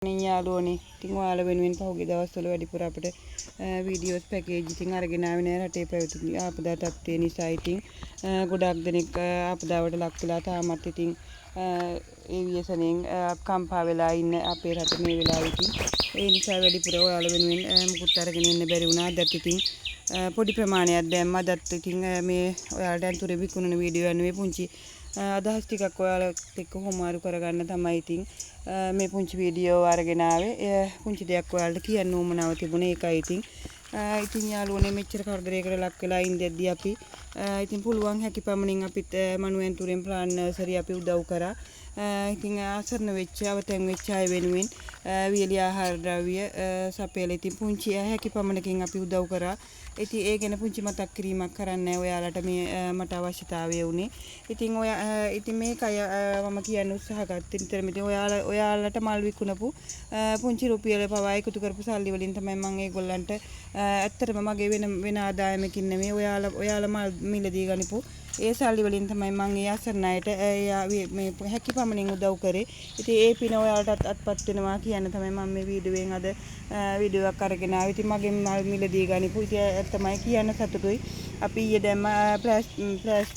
යාළුවනේ ඉතින් ඔයාලා වෙනුවෙන් පහුගිය දවස්වල වැඩිපුර අපිට වීඩියෝස් පැකේජ් ඉතින් අරගෙන ආවේ නෑ රටේ පැවති ආපදා තත්ත්වය නිසා ඉතින් ගොඩක් දෙනෙක් ආපදාවට ලක් වෙලා තාමත් ඉතින් ඒ ව්‍යසනයෙන් කම්පා වෙලා ඉන්න අපේ රට මේ වෙලාවේ ඉතින් ඒ නිසා වැඩිපුර ඔයාලා වෙනුවෙන් මුකුත් අරගෙන ඉන්න බැරි වුණා. අදත් ඉතින් පොඩි ප්‍රමාණයක් දැම්මා. අදත් ඉතින් මේ ඔයාලට අන්තරේ විකුණන වීඩියෝ යන්නේ පුංචි අදහස් ටිකක් ඔයාලත් එක්ක හොමාරු කරගන්න තමයි ඉතින් මේ පුංචි වීඩියෝ අරගෙන ආවේ. පුංචි දෙයක් ඔයාලට කියන්න උවමනාව තිබුණේ ඒකයි ඉතින් යාළුවනේ මෙච්චර කරදරයකට ලක් වෙලා ඉඳද්දී අපි ඉතින් පුළුවන් හැකි පමණින් අපිත් මනුවෙන්තුරෙන් ප්ලාන් නර්සරි අපි උදව් කරා. ඉතින් ආසන්න වෙච්ච අවතෙන් වෙච්ච අය වෙනුවෙන් වියලි ආහාර ද්‍රව්‍ය සපයලා ඉතින් පුංචි හැකි පමණකින් අපි උදව් කරා. ඉතින් ඒ ගැන පුංචි මතක් කිරීමක් කරන්න ඔයාලට මේ මට අවශ්‍යතාවය වුණේ. ඉතින් ඉතින් මේකයි මම කියන්න උත්සාහ ගත්තේ. නිතරම ඉතින් ඔයාලට මල් විකුණපු පුංචි රුපියල පවා එකතු කරපු සල්ලි වලින් තමයි මම ඒගොල්ලන්ට ඇත්තටම මගේ වෙන ආදායමකින් නෙමෙයි ඔයාලා මල් මිලදී ගනිපු ඒ සල්ලි වලින් තමයි මම ඒ අසරණ අයට මේ හැකි පමණින් උදව් කරේ. ඉතින් ඒ පින ඔයාලටත් අත්පත් වෙනවා කියන තමයි මම මේ වීඩියෝෙන් අද වීඩියෝ එකක් අරගෙන ආවේ. ඉතින් මගේ මල් මිලදී ගනිපු ඉතින් තමයි කියන්න සතුටුයි. අපි ඊයේ දැම්ම ෆ්ලෑෂ්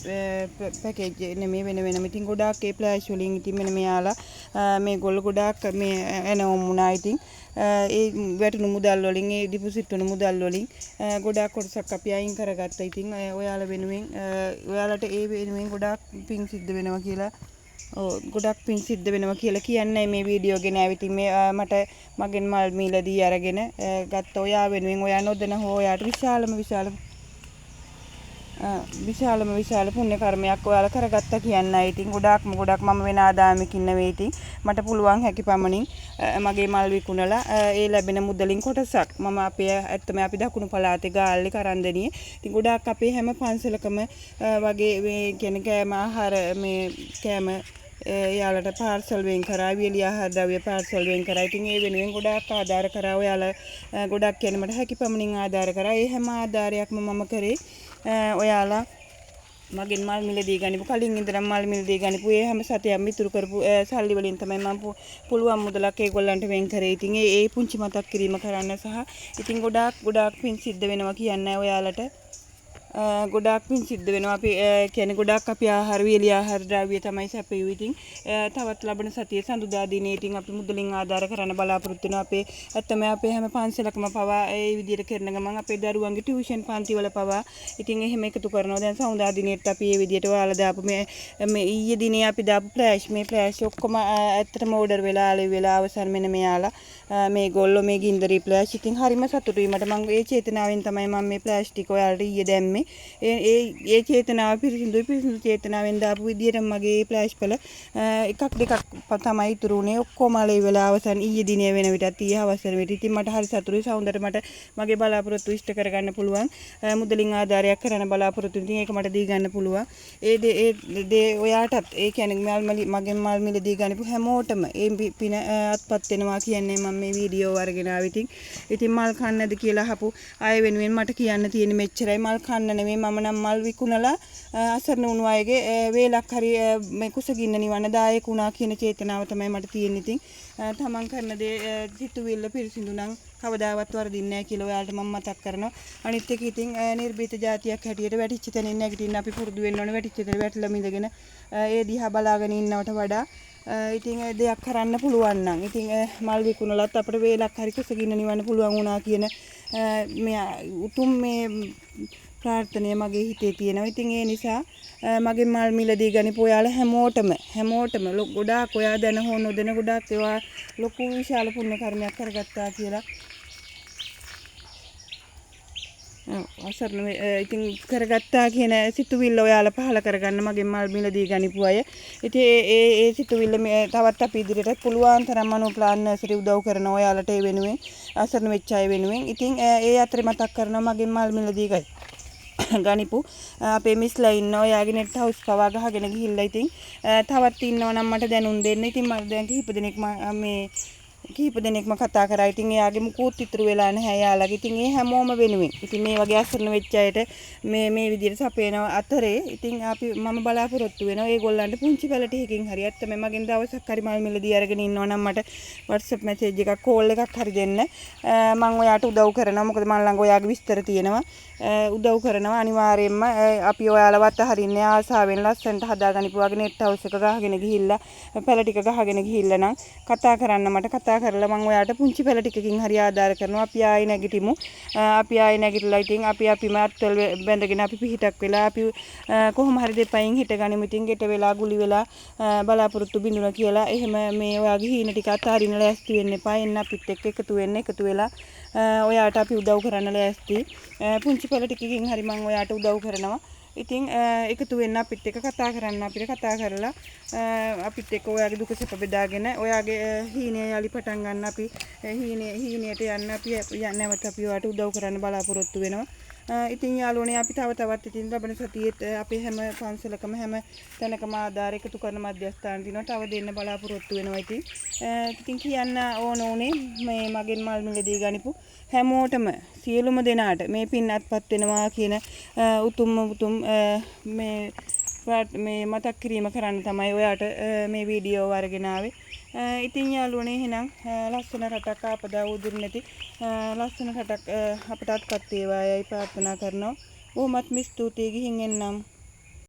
පැකේජ් නෙමෙයි වෙනම ඉතින් ගොඩාක් ඒ ෆ්ලෑෂ් වලින් ඉතින් මෙන්න මෙයාලා මේගොල්ලෝ ගොඩාක් මේ එනවම් වුණා. ඉතින් ඒ වැටුණු මුදල් වලින් ඒ ඩිපොසිට් වුණු මුදල් වලින් ගොඩාක් කොටසක් අපි අයින් කරගත්තා. ඉතින් ඔයාලා වෙනුවෙන් ඔයාලට ඒ වෙනුවෙන් ගොඩාක් පිං සිද්ධ වෙනවා කියලා ගොඩක් පිං සිද්ධ වෙනවා කියලා කියන්නේ මේ වීඩියෝ ගෙන ආවිත් මේ මට මගෙන් මල් මිලදී අරගෙන ගත්ත ඔයා වෙනුවෙන් ඔයා නොදැන හෝ ඔයාට විශාල පුණ්‍ය කර්මයක් ඔයාලා කරගත්තා කියන්නයි. ඉතින් ගොඩක් මම වෙන ආදායමකින් නෙවෙයි. ඉතින් මට පුළුවන් හැකි පමණින් මගේ මල් විකුණලා ඒ ලැබෙන මුදලින් කොටසක් මම අපි දකුණු පළාතේ ගාල්ලේ කරන්දනියේ ඉතින් ගොඩක් අපේ හැම පන්සලකම වගේ මේ කියන්නේ කෑම ආහාර මේ කෑම යාලට පාර්සල් වෙන් කරා වියලි ආහාර ද්‍රව්‍ය පාර්සල් වෙන් කරා. ඉතින් ඒ වෙනුවෙන් ගොඩාක් ආධාර කරා. ඔයාලා ගොඩක් කියන්නේ මට හැකි පමණින් ආධාර කරා. ඒ හැම ආධාරයක්ම මම කරේ ඔයාලා මගෙන් මල් මිලදී ගනිපු කලින් ඉඳන් මල් මිලදී ගනිපු ඒ හැම සතයක්ම ඉතුරු කරපු සල්ලි වලින් තමයි මම පුළුවන් මුදලක් ඒගොල්ලන්ට වෙන් කරේ. ඉතින් ඒ පුංචි මතක් කිරීම කරන්න සහ ඉතින් ගොඩාක් පින් සිද්ධ වෙනවා කියන්නේ ඔයාලට ගොඩාක් පින් සිද්ධ වෙනවා. අපි කියන්නේ ගොඩාක් අපි ආහාර වියලි ආහාර ද්‍රව්‍ය තමයි සැපයුවේ. ඉතින් තවත් ලබන සතියේ සඳුදා දිනේ ඉතින් අපි මුදලින් ආධාර කරන්න බලාපොරොත්තු වෙනවා. අපේ හැම පන්සලකම පවා ඒ විදිහට කරන ගමන් අපේ දරුවන්ගේ ටියුෂන් පන්ති වල පවා ඉතින් එහෙම එකතු කරනවා. දැන් සඳුදා දිනේත් අපි මේ විදිහට ඔයාලා දාපු මේ ඊයේ දිනේ අපි දාපු ෆ්ලෑෂ් ඔක්කොම ඇත්තටම ඕඩර් වෙලා ආලේ වෙලා අවසන් මෙන්න මෙයාලා මේගොල්ලෝ මේ ගින්දරි ෆ්ලෑෂ් ඉතින් හරිම සතුටුයි මට. මම ඒ චේතනාවෙන් තමයි මම මේ ෆ්ලෑෂ් ටික ඔයාලට ඊයේ දැම්මේ. ඒ චේතනාව පිරිසිදු චේතනාවෙන් දාපු විදියට මගේ ෆ්ලෑෂ් වල එකක් දෙකක් තමයි ඉතුරු වුණේ. ඔක්කොම ආලේ වෙලා අවසන් ඊයේ දිනේ වෙන විටත් ඊයේ හවස වෙන විට ඉතින් මට හරි සතුටුයි. සෞන්දර්ය මට මගේ බලාපොරොත්තු ඉෂ්ට කරගන්න පුළුවන්. මුදලින් ආධාරයක් කරන්න බලාපොරොත්තු ඉතින් ඒක මට දී ගන්න පුළුවන්. ඒ ඔයාටත් ඒ කියන්නේ මගෙන් මල් මිලදී ගන්නපු හැමෝටම ඒ පින අත්පත් වෙනවා කියන්නේ මම මේ වීඩියෝ අරගෙන ආවේ. ඉතින් මල් කන්නද කියලා අහපු අය වෙනුවෙන් මට කියන්න තියෙන්නේ මෙච්චරයි. මල් කන්න නෙමෙයි මම නම් මල් විකුණලා අසරණ වුණු අයගේ වේලක් හරි මේ කුසගින්න නිවන දායක වුණා කියන චේතනාව තමයි මට තියෙන්නේ. ඉතින් තමන් කරන දේ සිතුවිල්ල පිරිසිදු නම් කවදාවත් වරදින්නේ නැහැ කියලා ඔයාලට මම මතක් කරනවා. අනිත් එක ඉතින් නිර්භීත જાතියක් හැටියට වැටිච්ච තැනින් නැගිටින්න අපි පුරුදු වෙන්න ඕනේ. වැටිච්ච තැන වැටලා මිදගෙන ඒ දිහා බලාගෙන ඉන්නවට වඩා ඉතින් දෙයක් කරන්න පුළුවන් නම් ඉතින් මල් විකුණලත් අපිට වේලක් හරි කුසගින්න නිවන්න පුළුවන් වුණා කියන මේ උතුම් මේ ප්‍රාර්ථනය මගේ හිතේ තියෙනවා. ඉතින් ඒ නිසා මගේ මල් මිලදී ගනිපු ඔයාලා හැමෝටම ගොඩාක් ඔයා දැන හෝ නොදැන ගොඩාක් ඒවා ලොකු විශාල පුණ්‍ය කර්මයක් කරගත්තා කියලා අසරණ ඉතින් කරගත්තා කියන සිතුවිල්ල ඔයාලා පහල කරගන්න මගේ මල් මිලදී ගනිපු අය. ඉතින් ඒ සිතුවිල්ල තවත් අපි ඉදිරියට පුළුවන් තරම් මනෝ ප්ලාන් නර්සරි උදව් කරන ඔයාලට ඒ වෙනුවෙන් අසරණ වෙච්ච අය වෙනුවෙන් ඉතින් ඒ අතරේ මතක් කරනවා මගේ මල් මිලදී ගනිපු අපේ මිස්ලා ඉන්නවා. යාගේ නෙට් හවුස් පවා ගහගෙන ගිහිල්ලා ඉතින් තවත් ඉන්නවා නම් මට දැනුම් දෙන්න. ඉතින් මම දැන් කිහිප දෙනෙක් මේ කිහිප දෙනෙක්ම කතා කරා. ඉතින් එයාගේ මුකුත් ඉතුරු වෙලා නැහැ යාළගේ. ඉතින් ඒ හැමෝම වෙනුවෙන්. ඉතින් මේ වගේ අසරණ වෙච්ච අයට මේ විදිහට සපේන අතරේ ඉතින් මම බලාපොරොත්තු වෙනවා ඒගොල්ලන්ට පුංචි පැල ටිකකින් හරි ඇත්තම මගෙන් දවසක් හරි මල් මිලදී අරගෙන ඉන්නවා නම් මට WhatsApp message එකක් call එකක් හරි දෙන්න. මම ඔයාට උදව් කරනවා. මොකද මන් ළඟ ඔයාගේ විස්තර තියෙනවා. උදව් කරනවා අනිවාර්යයෙන්ම අපි ඔයාලවත් අහරින්නේ ආසාවෙන් ලස්සනට හදාගනිපු වගේ net house එක ගහගෙන ගිහිල්ලා පැල ටික ගහගෙන ගිහිල්ලා නම් කතා කරන්න මට කතා කරලා මම ඔයාට පුංචි පැල ටිකකින් හරි ආධාර කරනවා. අපි ආයෙ නැගිටිමු. අපි ආයෙ නැගිටලා ඉතින් අපිම අත්වල බැඳගෙන අපි පිහිටක් වෙලා අපි කොහොම හරි දෙපයින් හිටගනිමු. ඉතින් ගෙට වෙලා ගුලි වෙලා බලාපොරොත්තු බිඳුන කියලා එහෙම මේ ඔයාගේ හීන ටික අතාරින්න ලෑස්ති වෙන්න එපා. එන්න අපිත් එක්ක එකතු වෙලා ඔයාට අපි උදව් කරන්න ලෑස්ති. පුංචි පැල ටිකකින් හරි මම ඔයාට උදව් කරනවා. ඉතින් එකතු වෙන්න අපිත් එක්ක කතා කරන්න අපිට කතා කරලා අපිත් එක්ක ඔයාගේ දුක සැප බෙදාගෙන ඔයාගේ හීනය යලි පටන් ගන්න අපි හීනයට යන්න අපි නැවත අපි ඔයාට උදව් කරන්න බලාපොරොත්තු වෙනවා. ඉතින් යාළුවනේ අපි තවත් ඉතින් ලබන සතියේත් අපේ හැම පන්සලකම හැම තැනකම ආධාර එකතු කරන මධ්‍යස්ථාන දිනවා තව දෙන්න බලාපොරොත්තු වෙනවා. ඉතින් කියන්න ඕනේ මේ මගෙන් මල් මිලදී ගනිපු හැමෝටම සියලුම දෙනාට මේ පින් අත්පත් වෙනවා කියන උතුම් මේ මතක් කිරීම කරන්න තමයි ඔයාට මේ වීඩියෝ අරගෙන ආවේ. ඉතින් යාළුවනේ එහෙනම් ලස්සන රටක් ආපදා උදුරු නැති ලස්සන රටක් අපට අත්පත් වේවායි ප්‍රාර්ථනා කරනවා. බොහොමත්ම ස්තුතියි ගිහින් එන්නම්.